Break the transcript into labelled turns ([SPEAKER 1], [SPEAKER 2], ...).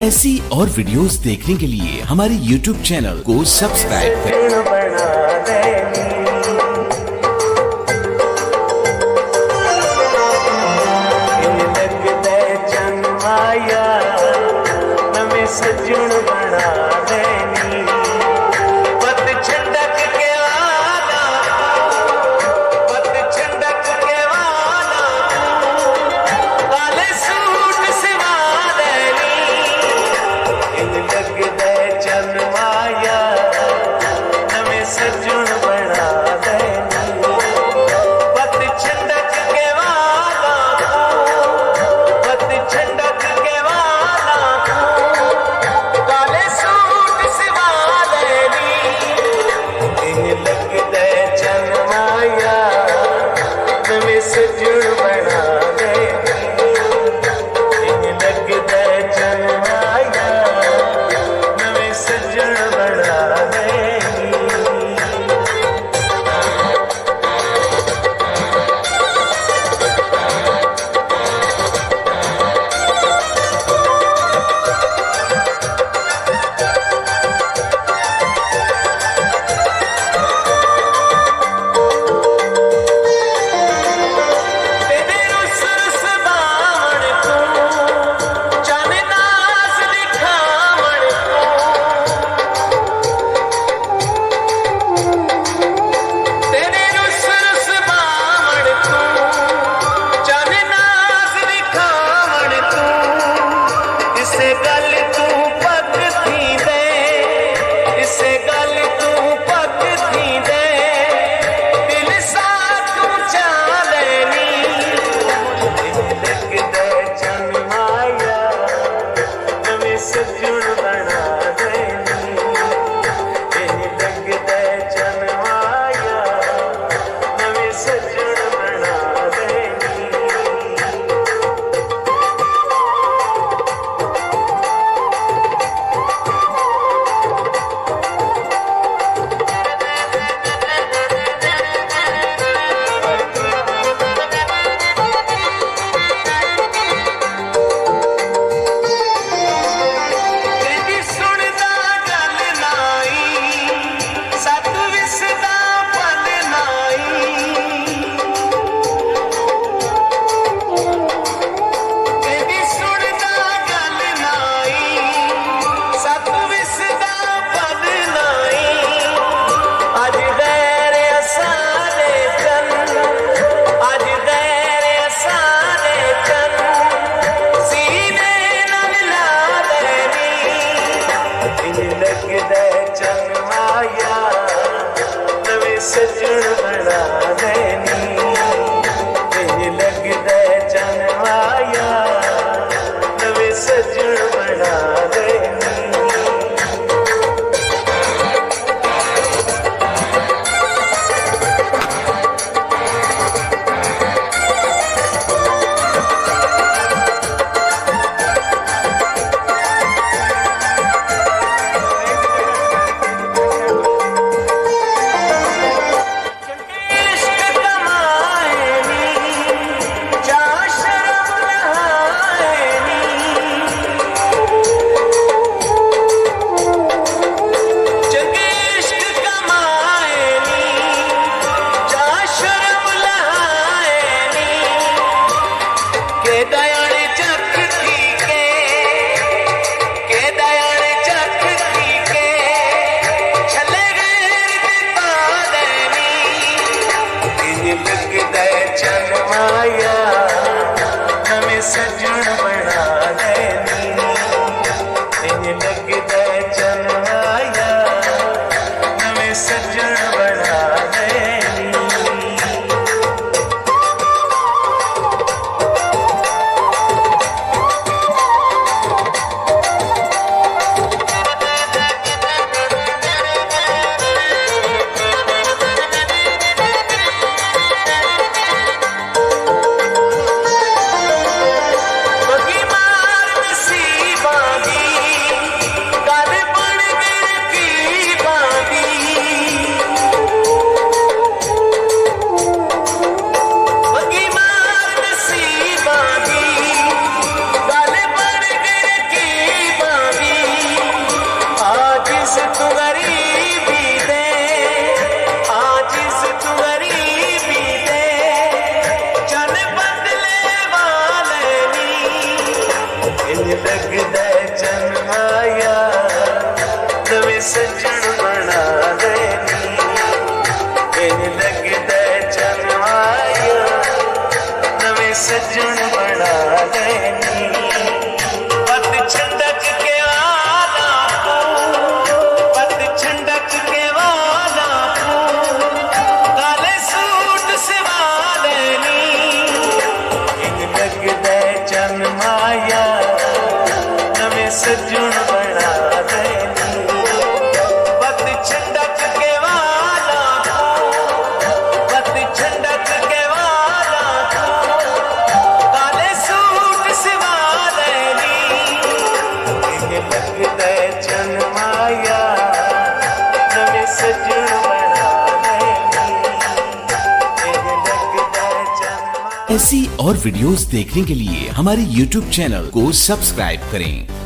[SPEAKER 1] ऐसी और वीडियोस देखने के लिए हमारे YouTube चैनल को सब्सक्राइब करें।
[SPEAKER 2] सजन बना देनी पत छंडक के वाला पत छंडक के वाला काले सूट सिवा देनी इन लग दे चन माया नवे सजन बना देनी पत छंडक के वाला पत छंडक के वाला काले सूट सिवा लेनी इन लग दे चन माया नवे सजन बना देनी इन लग दे चन माया नवे सजन बना देनी। सजन बना देनी इन लग दे चन माया नवे सजन बना देनी। लगदा जन्माया नवे सजन बना देनी इन लगदा जन्माया नवे सजन बना देनी पत छंडक के वाला पत छंडक के वाला काले सूट सिवा देनी इन लगदा जन्माया नवे सजन बना देनी पत छंडक के वाला पत छंडक के वाला काले सूट सिवा देनी इन लगदा जन्माया नवे सजन बना देनी इन लगदा जन्माया।
[SPEAKER 1] ऐसी और वीडियोस देखने के लिए हमारे YouTube चैनल को सब्सक्राइब करें।